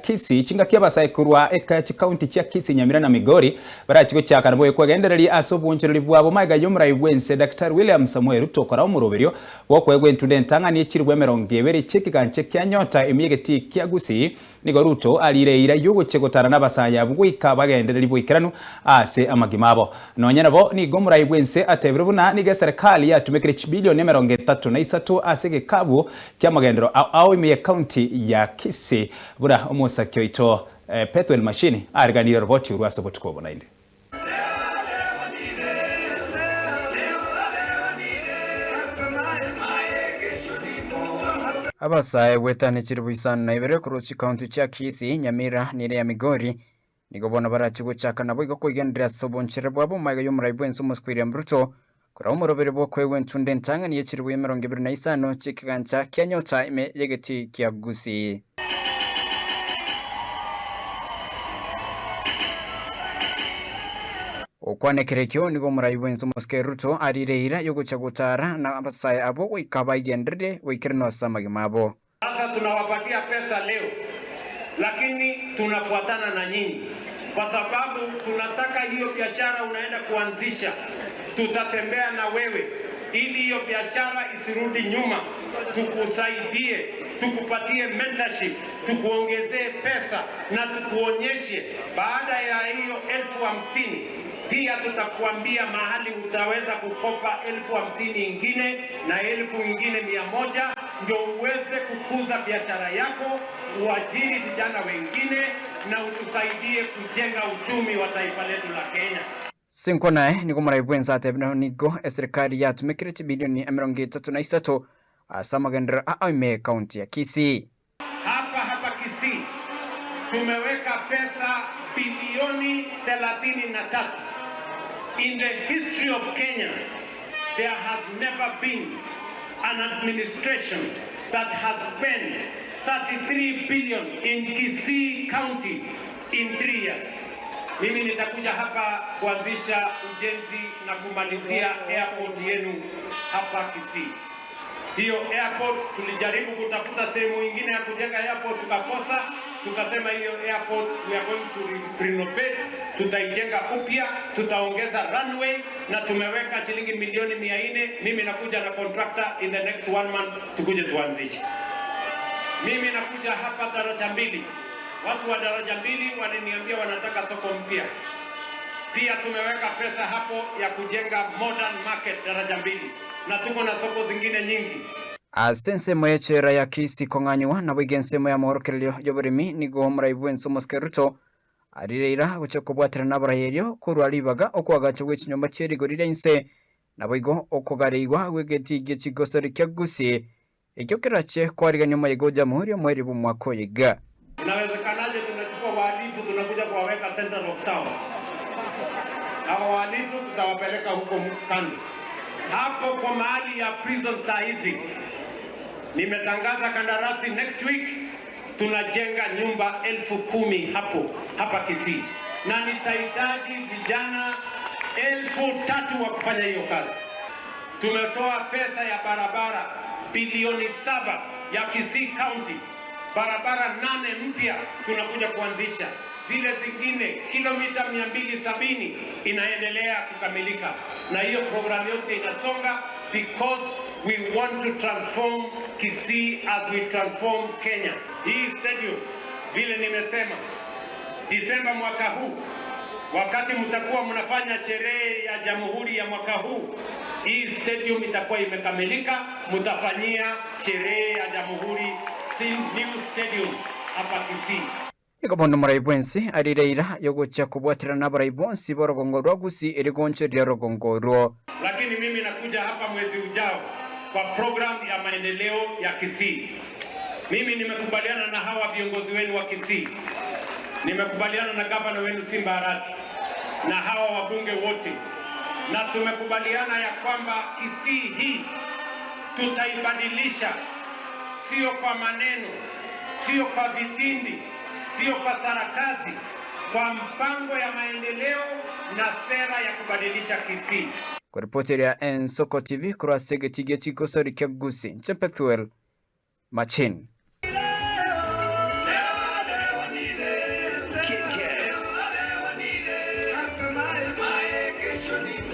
Kisii chinga kia basaikurwa eka county chia Kisii Nyamira na Migori barachigo chaka nabo ekwagendereri asobunchiriri bwabo maiga yomrai bwense Dr. William Samuel Ruto kora umuroberio wokwegwe ntunde ntangani ekirwe 20 chekiganche kya nyota emiyegeti kya Gusii nigo Ruto alireira yugo chegotara nabasaya bwika bagendereri bwikiranu ase amagimabo nonya nabo ni gomrai bwense atebirubuna ni serikali yatumikire bilioni 33 ase kabu kya magendero au imiye county ya Kisii bura omusakyo ito Petuel Mashini ariganira roboti urwaso botukobona inde abasaye wetane chirubisana na ibere kuruchi county cha Kisii Nyamira nire ya Migori nigobona barachigo chaka nabo igokwigendera sobonchire bwabo maiga yomrai bwense umuskwiri Ruto kura umurobere bwo kwewe ntunde ntanga niye chirwe 25 chikigancha kya nyota ime yegeti kya Gusii okwanekerekyo nigo murai bwense umuskwiri Ruto arireira yogocha gutara na abasaye abo wikabayigendere wikirino asamagimabo. Sasa tunawapatia pesa leo lakini tunafuatana na nyinyi kwa sababu tunataka hiyo biashara unaenda kuanzisha tutatembea na wewe ili hiyo biashara isirudi nyuma, tukusaidie, tukupatie mentorship, tukuongezee pesa na tukuonyeshe baada ya hiyo 50,000 pia tutakuambia mahali utaweza kukopa 50,000 ingine na 1,000 ingine 100 ndio uweze kukuza biashara yako, uajiri vijana wengine na utusaidie kujenga uchumi wa taifa letu la Kenya. Sinko nae niko murai bwense atebina nigo serikali yatumikire bilioni 33 asa magendera aime county ya Kisii. Hapa Kisii tumeweka pesa bilioni 33. In the history of Kenya, there has never been an administration that has spent 33 billion in Kisii County in 3 years. Mimi nitakuja hapa kuanzisha ujenzi na kumalizia airport yenu hapa Kisii. Hiyo airport tulijaribu kutafuta sehemu nyingine ya kujenga airport tukakosa, tukasema hiyo airport we are going to renovate, tutaijenga upya, tutaongeza runway na tumeweka shilingi milioni 400. Mimi nakuja na contractor in the next 1 month tukuje tuanzishe. Mimi nakuja hapa daraja 2. Watu wa daraja 2 waliniambia wanataka soko mpya. Pia tumeweka pesa hapo ya kujenga modern market daraja 2 na tuko na soko zingine nyingi. Asense moyechera ya Kisii konganywa na wigense moya morokelyo yoburimi nigo murai bwense umuskwiri Ruto arireira guchokobwatira nabarayerio kurwalibaga okwagacho gwechinyomba cherigorire inse naboigo okogareigwa wegeti gechigosori kya Gusii ekyo kirache kwariganya mayego jamhuri mweri bumwako yiga. Inawezekanaje tunachukua wahalifu tunakuja kuwaweka center of town? Hawa wahalifu tutawapeleka huko kando. Hapo kwa mahali ya prison saa hizi nimetangaza kandarasi next week tunajenga nyumba 10,000 hapa Kisii na nitahitaji vijana 3,000 wa kufanya hiyo kazi. Tumetoa pesa ya barabara bilioni 7 ya Kisii County, barabara 8 mpya tunakuja kuanzisha, zile zingine kilomita 270 inaendelea kukamilika na hiyo program yote inasonga because we want to transform Kisii as we transform Kenya. Hii stadium vile nimesema Disemba mwaka huu wakati mtakuwa mnafanya sherehe ya jamhuri ya mwaka huu, hii stadium itakuwa imekamilika, mtafanyia sherehe ya jamhuri new stadium hapa Kisii. Ikabondo murai bwense arireira yogocha kubwatira nabarai bonsi borogongorwa Gusii erigonche rya rogongorwa. Lakini mimi nakuja hapa mwezi ujao kwa program ya maendeleo ya Kisii. Mimi nimekubaliana na hawa viongozi wenu wa Kisii. Nimekubaliana na gavana wenu Simba Arati na hawa wabunge wote. Na tumekubaliana ya kwamba Kisii hii tutaibadilisha, sio kwa maneno, sio kwa vitindi, sio kwa sarakasi, kwa mpango ya maendeleo na sera ya kubadilisha Kisii. Kwa ripoti ya Ensoko TV kwa segetigia chikosori kya Gusii, Petuel Mashini.